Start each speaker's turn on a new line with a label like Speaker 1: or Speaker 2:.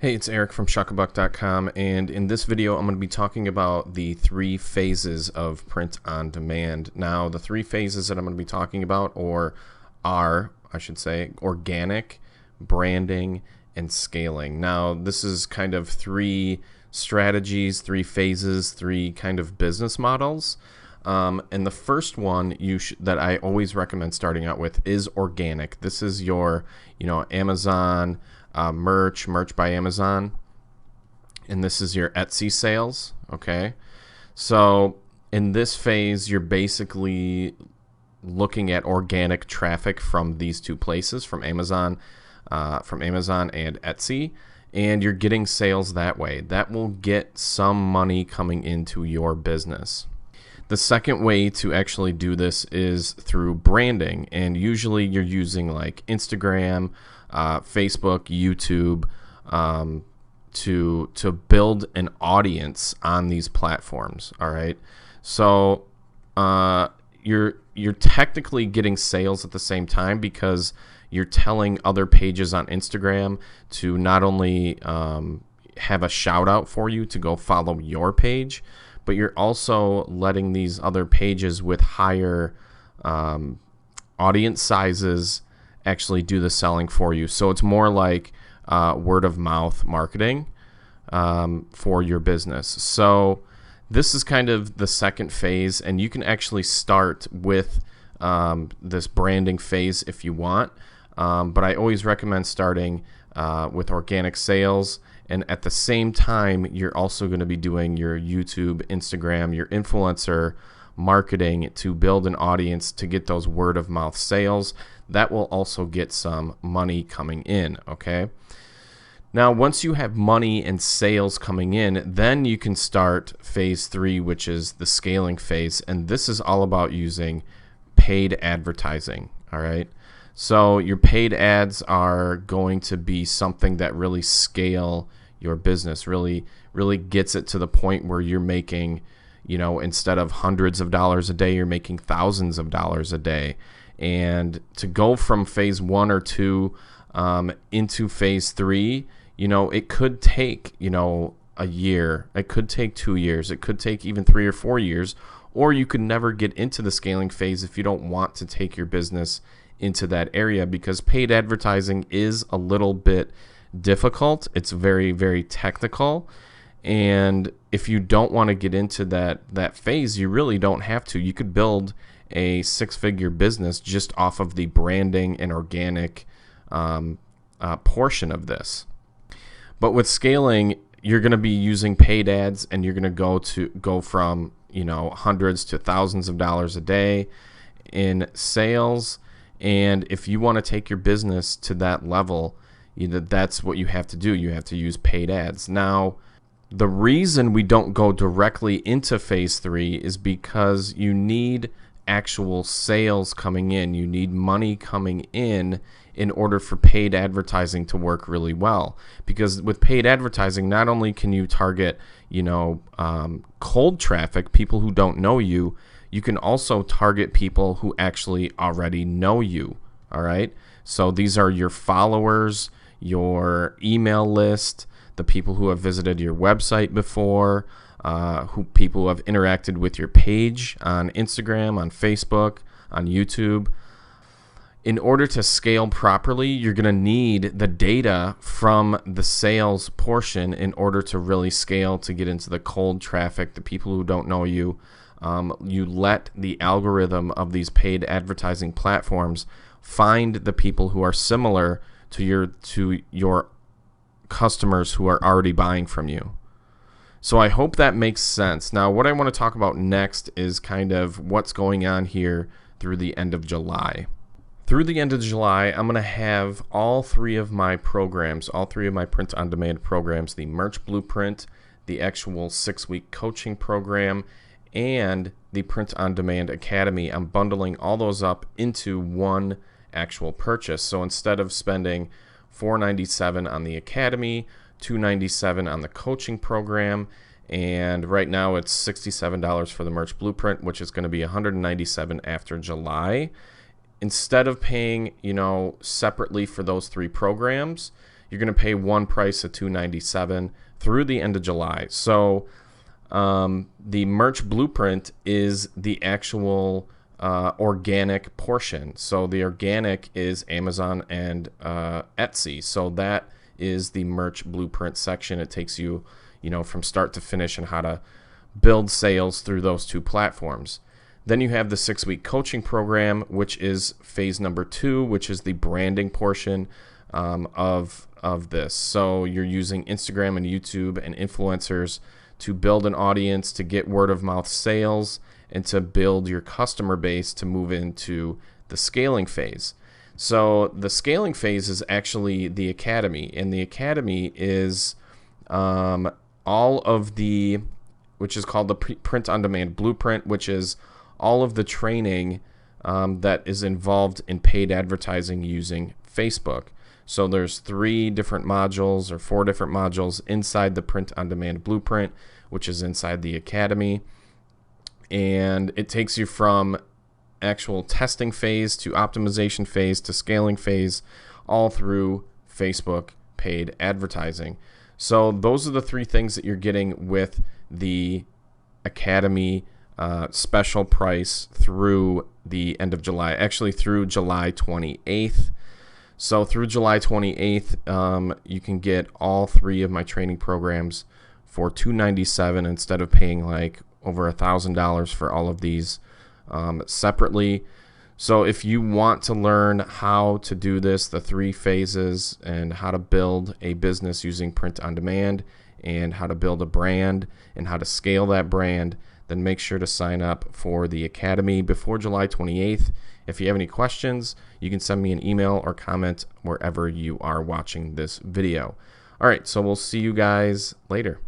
Speaker 1: Hey, it's Eric from Shuckabuck.com, and in this video I'm going to be talking about the 3 phases of print on demand. Now, the 3 phases that I'm going to be talking about are, I should say, organic, branding, and scaling. Now, this is kind of 3 strategies, 3 phases, 3 kind of business models. And the first one that I always recommend starting out with is organic. This is your, Amazon merch by Amazon, and this is your Etsy sales. Okay, so in this phase, you're basically looking at organic traffic from these 2 places, from Amazon and Etsy, and you're getting sales that way. That will get some money coming into your business. The second way to actually do this is through branding, and usually you're using like Instagram, Facebook, YouTube, to build an audience on these platforms. All right, so you're technically getting sales at the same time because you're telling other pages on Instagram to not only have a shout out for you to go follow your page, but you're also letting these other pages with higher audience sizes actually do the selling for you. So it's more like word of mouth marketing for your business. So this is kind of the second phase, and you can actually start with this branding phase if you want. But I always recommend starting with organic sales. And at the same time, you're also going to be doing your YouTube, Instagram, your influencer marketing to build an audience to get those word of mouth sales. That will also get some money coming in, okay? Now, once you have money and sales coming in, then you can start phase 3, which is the scaling phase. And this is all about using paid advertising, all right? So your paid ads are going to be something that really scale your business, really gets it to the point where you're making, instead of hundreds of dollars a day, you're making thousands of dollars a day. And to go from phase 1 or 2 into phase 3, it could take, a year. It could take 2 years. It could take even 3 or 4 years. Or you could never get into the scaling phase if you don't want to take your business into that area, because paid advertising is a little bit difficult. It's very, very technical. And if you don't want to get into that phase, you really don't have to. You could build a 6-figure business just off of the branding and organic portion of this. But with scaling, you're going to be using paid ads, and you're going to go from hundreds to thousands of dollars a day in sales. And if you want to take your business to that level, that's what you have to do. You have to use paid ads. Now, the reason we don't go directly into phase 3 is because you need actual sales coming in. You need money coming in order for paid advertising to work really well. Because with paid advertising, not only can you target, cold traffic, people who don't know you, you can also target people who actually already know you. All right. So these are your followers, your email list, the people who have visited your website before, people who have interacted with your page on Instagram, on Facebook, on YouTube. In order to scale properly, you're going to need the data from the sales portion in order to really scale, to get into the cold traffic, the people who don't know you. You let the algorithm of these paid advertising platforms find the people who are similar to your customers who are already buying from you. So I hope that makes sense. Now, what I want to talk about next is kind of what's going on here through the end of July. Through the end of July, I'm going to have all 3 of my programs, all 3 of my print-on-demand programs, the Merch Blueprint, the actual 6-week coaching program, and the Print-on-Demand Academy. I'm bundling all those up into one actual purchase. So instead of spending $497 on the Academy, $297 on the coaching program, and right now it's $67 for the Merch Blueprint, which is going to be $197 after July. Instead of paying, separately for those 3 programs, you're going to pay one price of $297 through the end of July. So the merch blueprint is the actual organic portion. So the organic is Amazon and Etsy. So that is the merch blueprint section. It takes you, from start to finish and how to build sales through those two platforms. Then you have the 6-week coaching program, which is phase number 2, which is the branding portion of this. So you're using Instagram and YouTube and influencers to build an audience, to get word of mouth sales, and to build your customer base to move into the scaling phase. So the scaling phase is actually the academy, and the academy is all of the, which is called the print on demand blueprint, which is all of the training that is involved in paid advertising using Facebook. So there's 3 different modules or 4 different modules inside the print on demand blueprint, which is inside the academy. And it takes you from actual testing phase to optimization phase to scaling phase, all through Facebook paid advertising. So those are the 3 things that you're getting with the academy special price through the end of July, actually through July 28th. So through July 28th, you can get all 3 of my training programs for $297 instead of paying like over $1,000 for all of these separately. So if you want to learn how to do this, the 3 phases, and how to build a business using print on demand, and how to build a brand and how to scale that brand, then make sure to sign up for the academy before July 28th. If you have any questions, you can send me an email or comment wherever you are watching this video. All right, so we'll see you guys later.